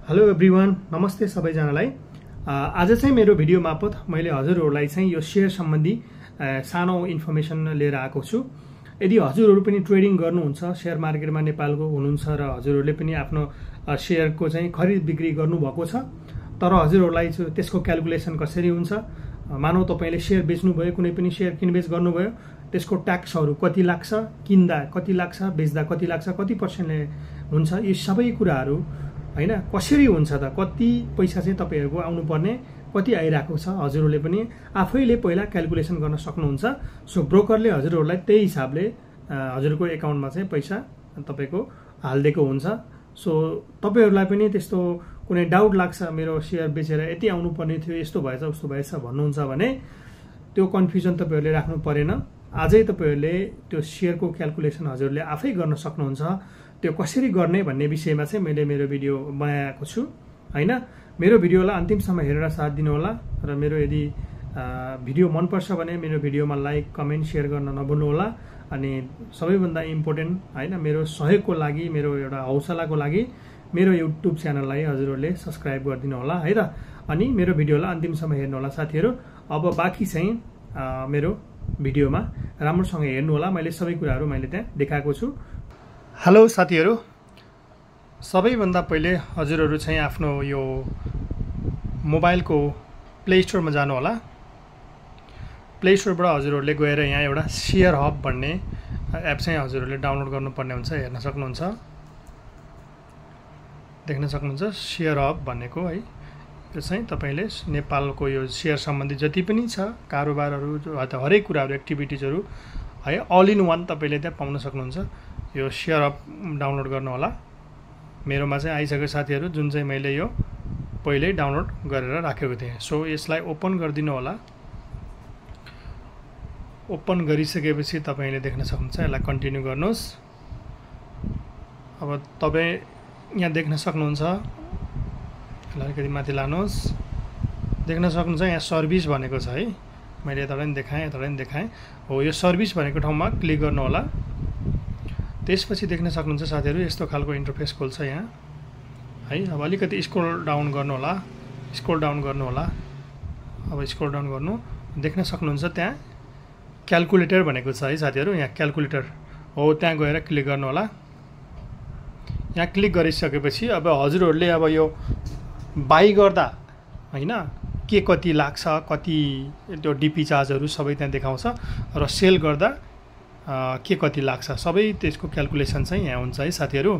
Hello everyone, नमस्ते सबैजनालाई। आज चाहिँ मेरो भिडियो मार्फत मैले हजुरहरूलाई चाहिँ यो शेयर सम्बन्धी सानो इन्फर्मेसन लिएर आएको छु। यदि हजुरहरू पनि ट्रेडिङ गर्नुहुन्छ, शेयर मार्केटमा नेपालको हुनुहुन्छ र हजुरहरूले पनि आफ्नो शेयरको चाहिँ खरिद बिक्री गर्नुभएको छ, तर हजुरहरूलाई त्यसको क्याल्कुलेसन कसरी हुन्छ, मानौ तपाईले शेयर बेच्नुभयो, कुनै पनि शेयर किनबेच गर्नुभयो, त्यसको ट्याक्सहरू कति लाग्छ, किन्दा कति लाग्छ, बेच्दा कति लाग्छ, कति पर्सेन्टले हुन्छ, यी सबै कुराहरू हैन कसरी हुन्छ त, कति पैसा चाहिँ तपाईहरुको आउनुपर्ने, कति आइराको छ, हजुरहरूले पनि आफैले पहिला क्याल्कुलेसन गर्न सक्नुहुन्छ। सो ब्रोकरले हजुरहरूलाई त्यही हिसाबले हजुरको एकाउन्टमा चाहिँ पैसा तपाईको हाल्दिएको हुन्छ। सो तपाईहरुलाई पनि त्यस्तो कुनै डाउट लाग्छ, मेरो शेयर बेचेर यति आउनु पर्ने थियो, यस्तो भएछ उस्तो भएछ भन्नुहुन्छ भने त्यो कन्फ्युजन तपाईहरुले राख्नु परेन। आजै तपाईहरुले त्यो शेयरको क्याल्कुलेसन हजुरले आफै गर्न सक्नुहुन्छ। त्यो कसरी गर्ने भन्ने विषयमा चाहिँ मैले मेरो भिडियो बनाएको छु हैन। मेरो भिडियोलाई अन्तिमसम्म हेरेर साथ दिनु होला र मेरो यदि भिडियो मन पर्छ भने मेरो भिडियोमा लाइक, कमेन्ट, शेयर गर्न नभुल्नु होला। अनि सबैभन्दा इम्पोर्टेन्ट हैन, मेरो सहयोगको लागि, मेरो एउटा हौसलाको लागि मेरो युट्युब च्यानललाई हजुरहरूले सब्स्क्राइब गरिदिनु होला है त। अनि मेरो भिडियोलाई अन्तिमसम्म हेर्नु होला साथीहरू। अब बाँकी चाहिँ मेरो भिडियोमा राम्रोसँग हेर्नु होला। मैले सबै कुराहरू मैले त्यहाँ देखाएको छु। हेलो साथीहरू, सबैभन्दा पहिले हजुरहरू चाहिँ आफ्नो यो मोबाइलको प्ले स्टोरमा जानु होला। प्ले स्टोरबाट हजुरहरूले गएर यहाँ एउटा शेयर हब भन्ने एप चाहिँ हजुरहरूले डाउनलोड गर्नुपर्ने हुन्छ। हेर्न सक्नुहुन्छ, देख्न सक्नुहुन्छ शेयर हब भनेको है। यो चाहिँ तपाईले नेपालको यो शेयर सम्बन्धी जति पनि छ कारोबारहरू, हरेक कुराहरू, एक्टिभिटिजहरू है, अल इन वान तपाईले त्यहाँ पाउन सक्नुहुन्छ। यो शेयर हब डाउनलोड गर्नु होला। मेरोमा चाहिँ आइसक्यो साथीहरू, जुन चाहिँ मैले यो पहिल्यै डाउनलोड गरेर राखेको थिएँ। सो यसलाई ओपन गरिदिनु होला। ओपन गरिसकेपछि तपाईले देख्न सक्नुहुन्छ, यसलाई कन्टिन्यू गर्नुहोस्। अब तपाई यहाँ देख्न सक्नुहुन्छ, यसलाई अलिकति माथि लानुहोस्, देख्न सक्नुहुन्छ यहाँ सर्भिस भनेको छ है। मैले यताबाट पनि देखाएँ, हो यो सर्भिस भनेको ठाउँमा क्लिक गर्नु होला। त्यसपछि देख्न सक्नुहुन्छ साथीहरू, यस्तो खालको इन्टरफेस खोल्छ यहाँ है। अब अलिकति स्क्रोल डाउन गर्नु होला, अब स्क्रोल डाउन गर्नु, देख्न सक्नुहुन्छ त्यहाँ क्याल्कुलेटर भनेको छ है साथीहरू। यहाँ क्याल्कुलेटर हो, त्यहाँ गएर क्लिक गर्नु होला। यहाँ क्लिक गरिसकेपछि अब हजुरहरूले अब यो बाई गर्दा हैन के कति लाग्छ, कति त्यो डिपी चार्जहरू सबै त्यहाँ देखाउँछ, र सेल गर्दा के कति लाग्छ, सबै त्यसको क्याल्कुलेसन चाहिँ यहाँ हुन्छ है साथीहरू।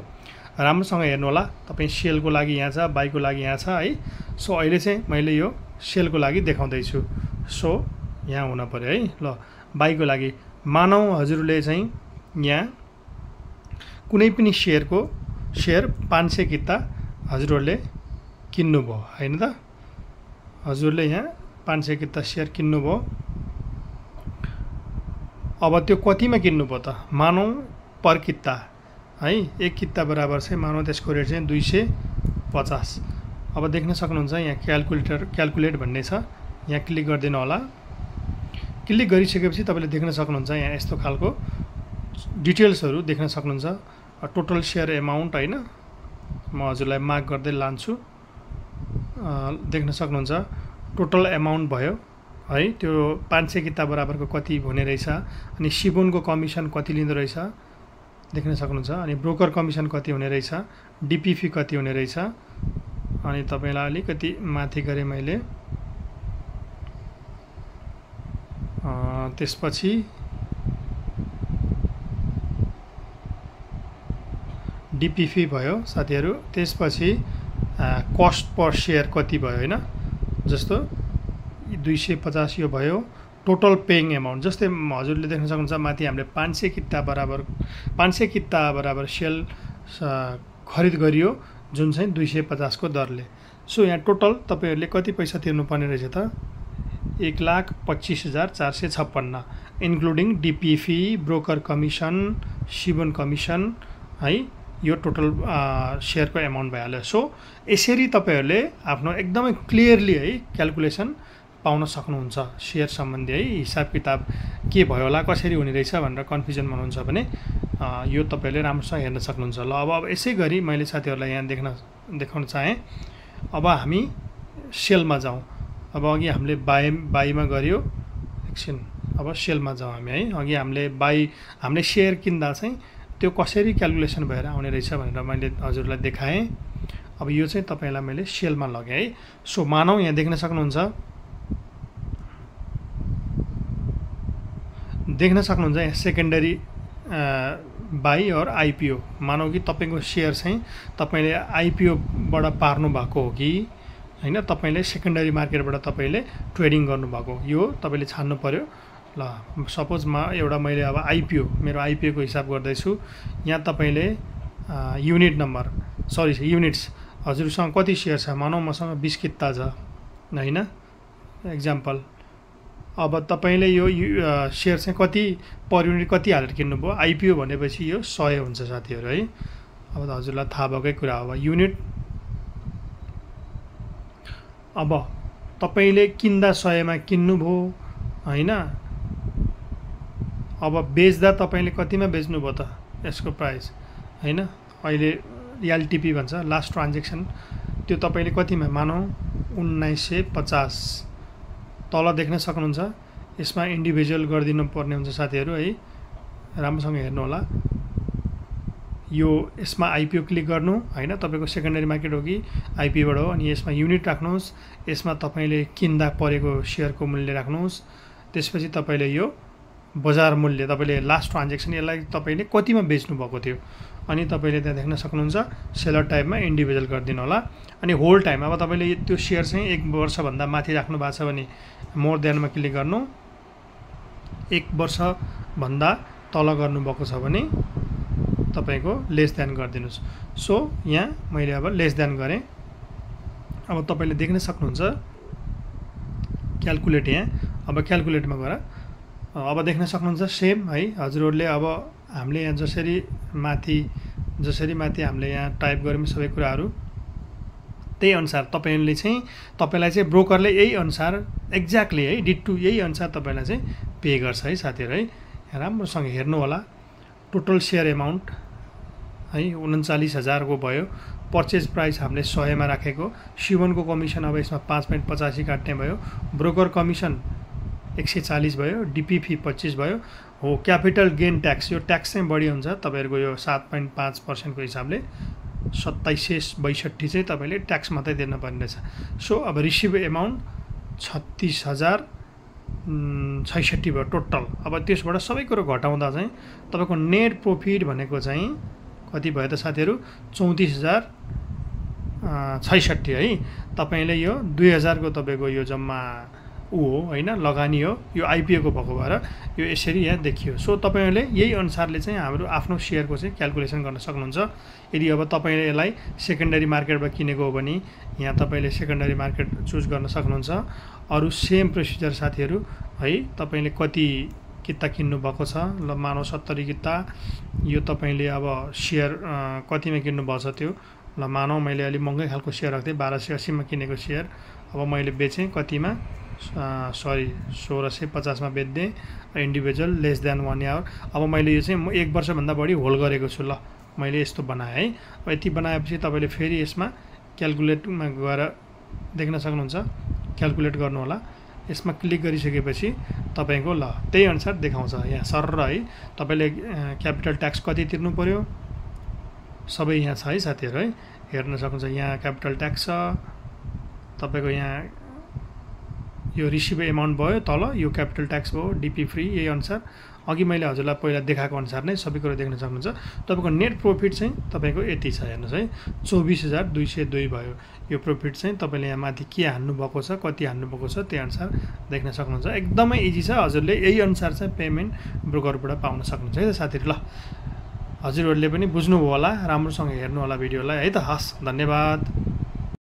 राम्रोसँग हेर्नु होला। तपाईँ सेलको लागि यहाँ छ, बाईको लागि यहाँ छ है। सो अहिले चाहिँ मैले यो सेलको लागि देखाउँदैछु। सो यहाँ हुन पर्यो है। ल, बाईको लागि मानौ हजुरले चाहिँ यहाँ कुनै पनि शेयर 500 किता हजुरहरूले किन्नुभयो हैन त। हजुरले यहाँ 500 किता शेयर किन्नुभयो। अब त्यो कतिमा किन्नुभयो त, मानौ पर किता है, एक किता बराबर चाहिँ मानौ त्यसको रेट चाहिँ 250। अब देख्न सक्नुहुन्छ यहाँ क्याल्कुलेट भन्ने छ, यहाँ क्लिक गरिदिनु होला। क्लिक गरिसकेपछि तपाईले देख्न सक्नुहुन्छ यहाँ यस्तो खालको डिटेल्सहरू देख्न सक्नुहुन्छ। टोटल शेयर एमाउन्ट हैन, म हजुरलाई मार्क गर्दै लान्छु। देख्न सक्नुहुन्छ टोटल एमाउन्ट भयो है। त्यो 500 किता बराबरको कति हुने रहेछ, अनि सिबोनको कमिसन कति लिँदो रहेछ देख्न सक्नुहुन्छ, अनि ब्रोकर कमिसन कति हुने रहेछ, डिपी फी कति हुने रहेछ। अनि तपाईलाई अलिकति माथि गरे मैले, त्यसपछि डिपी फी भयो साथीहरू। त्यसपछि कस्ट पर शेयर कति भयो हैन, जस्तो 250 यो भयो टोटल पेइङ एमाउन्ट। जस्तै हजुरले देख्न सक्नुहुन्छ माथि हामीले 500 किता बराबर सेल खरिद गरियो, जुन चाहिँ 250 को दरले। सो यहाँ टोटल तपाईहरुले कति पैसा तिर्नुपर्ने रहेछ त, 1,25,456 including DP fee, broker commission, SEBON commission है। यो टोटल शेयरको एमाउन्ट भइहाल्यो। सो यसरी तपाईहरुले आफ्नो एकदमै क्लियरली है क्याल्कुलेसन पाउन सक्नुहुन्छ सेयर सम्बन्धी है हिसाब किताब के भयो होला कसरी हुने रहेछ भनेर कन्फ्युजन हुनुहुन्छ भने यो तपाईले राम्रोसँग हेर्न सक्नुहुन्छ। ल अब यसै गरी मैले साथीहरुलाई यहाँ देखाउन चाहे। अब हामी सेलमा जाउँ। अब अघि हामीले बाईमा गर्यो एकछिन, अब सेलमा जाउँ हामी है। अघि हामीले सेयर किन्दा चाहिँ त्यो कसरी क्याल्कुलेसन भएर आउने रहेछ भनेर मैले हजुरलाई देखाएँ। अब यो चाहिँ तपाईलाई मैले सेलमा लगे है। सो मानौ यहाँ देख्न सक्नुहुन्छ यहाँ सेकेन्डरी बाई और आईपीओ। मानौ कि तपाईको शेयर चाहिँ तपाईले आईपीओ बाट पार्नु भएको हो कि हैन, तपाईले सेकेन्डरी मार्केटबाट तपाईले ट्रेडिङ गर्नु भएको, यो तपाईले छान्नु पर्यो। ल सपोज मैले अब आईपीओ मेरो आईपीओ को हिसाब गर्दै छु। यहाँ तपाईले युनिट नम्बर युनिट्स हजुरसँग कति शेयर छ, मानौ मसँग 20 किता छ हैन एक्जाम्पल। अब तपाईले यो शेयर चाहिँ कति पर युनिट कति हालेर किन्नु भयो, आईपीओ भनेपछि यो 100 हुन्छ साथीहरु है। अब हजुरलाई थाहा भएकै कुरा हो युनिट। अब तपाईले किन्दा 100 मा किन्नु भयो हैन। अब बेच्दा तपाईले कतिमा बेच्नु भयो त यसको प्राइस हैन। अहिले एलटीपी भन्छ लास्ट ट्रान्ज्याक्सन, त्यो तपाईले कतिमा मानौ 1950 तल देख्न सक्नुहुन्छ। यसमा इन्डिभिजुअल गरिदिनु पर्ने हुन्छ साथीहरु है, राम्रोसँग हेर्नु होला। यो यसमा आईपीओ क्लिक गर्नु हैन, तपाईको सेकेन्डरी मार्केट हो कि आईपीओ बाट हो। अनि यसमा युनिट राख्नुस्, यसमा तपाईले किन्दा परेको शेयरको मूल्य राख्नुस्। त्यसपछि तपाईले यो बजार मूल्य तपाईले लास्ट ट्रान्ज्याक्सन यसलाई तपाईले कतिमा बेच्नु भएको थियो अनि तपाईले त्यहाँ देख्न सक्नुहुन्छ। सेलर टाइपमा इन्डिभिजुअल गरिदिनु होला। अनि होल्ड टाइम, अब तपाईले त्यो शेयर चाहिँ 1 वर्ष भन्दा माथि राख्नु भएको छ भने मोर देनमा क्लिक गर्नु, 1 वर्ष भन्दा तल गर्नु भएको छ भने तपाईको लेस देन गरिदिनुस्। सो यहाँ मैले अब लेस देन गरे। अब तपाईले देख्न सक्नुहुन्छ क्याल्कुलेट। यहाँ अब क्याल्कुलेटमा गएर अब देख्न सक्नुहुन्छ सेम है हजुरहरुले। अब हामीले यहाँ जसरी माथि हामीले यहाँ टाइप गर्यौं सबै कुराहरु, त्यही अनुसार तपाईलाई चाहिँ ब्रोकरले यही अनुसार एक्ज्याक्टली है डिटु यही अनुसार तपाईलाई चाहिँ पे गर्छ है साथीहरु है। राम्रोसँग हेर्नु होला। टोटल शेयर अमाउन्ट है 39,000 को भयो। पर्चेज प्राइस हामीले 100 मा राखेको। शिवनको कमिसन अब यसमा 5.85 काट्ने भयो। ब्रोकर कमिसन 140 भयो। डीपी फी 25 भयो। हो क्यापिटल गेन ट्याक्स, यो ट्याक्स चाहिँ बढी हुन्छ तपाईहरुको यो 7.5% को हिसाबले 2762 चाहिँ तपाईले ट्याक्स मात्रै दिनु पर्ने रहेछ। सो अब रिसिभ अमाउन्ट 36,066 भयो टोटल। अब त्यसबाट सबै कुरो घटाउँदा चाहिँ तपाईको नेट प्रॉफिट भनेको चाहिँ कति भयो त साथीहरु 34,066 है। तपाईले यो 2000 को तपाईको यो जम्मा हो हैन लगानी हो, यो आईपीओ को भएको भएर यो यसरी यहाँ देखियो। सो तपाईहरुले यही अनुसारले चाहिँ हाम्रो आफ्नो शेयरको चाहिँ क्याल्कुलेसन गर्न सक्नुहुन्छ। यदि अब तपाईले यसलाई सेकेन्डरी मार्केटबाट किनेको हो भने यहाँ तपाईले सेकेन्डरी मार्केट चुज गर्न सक्नुहुन्छ। अरु सेम प्रोसिजर साथीहरु है। तपाईले कति किता किन्नु भएको छ, ल मानौ 70 किता, यो तपाईले अब शेयर कतिमा किन्नु भएको छ त्यो, ल मानौ मैले अलि महँगै खालको शेयर राख्थे 1280 मा किनेको शेयर, अब मैले बेचे कतिमा 1650 मा बेच्दे। Individual less than 1 hour. अब मैले यो चाहिँ 1 वर्ष भन्दा बढी होल्ड गरेको छु। ल मैले यस्तो बनाए है। अब यति बनाएपछि तपाईले फेरि यसमा क्याल्कुलेटमा गएर देख्न सक्नुहुन्छ, क्याल्कुलेट गर्नु होला। यसमा क्लिक गरिसकेपछि तपाईको ल त्यही अनुसार देखाउँछ यहाँ सर्र है। तपाईले क्यापिटल ट्याक्स कति तिर्नु पर्यो सबै यहाँ छ है साथीहरु है। हेर्न सक्नुहुन्छ यहाँ क्यापिटल ट्याक्स छ तपाईको। यहाँ यो रिसिभ अमाउन्ट भयो तल, यो क्यापिटल ट्याक्स भयो, डीपी फ्री यही अनुसार अघि मैले हजुरलाई पहिला देखाएको अनुसार नै सबै कुरा देख्न सक्नुहुन्छ। तपाईको नेट प्रॉफिट चाहिँ तपाईको यति छ हेर्नुस् है 24,202 भयो। यो प्रॉफिट चाहिँ तपाईले यहाँ माथि के हान्नु भएको छ, कति हान्नु भएको छ त्यही अनुसार देख्न सक्नुहुन्छ। एकदमै इजी छ। हजुरले यही अनुसार चाहिँ पेमेन्ट ब्रोकरबाट पाउन सक्नुहुन्छ है साथीहरु। ल हजुरहरुले पनि बुझ्नु भयो होला, राम्रोसँग हेर्नु होला भिडियोलाई है त। हस्, धन्यवाद।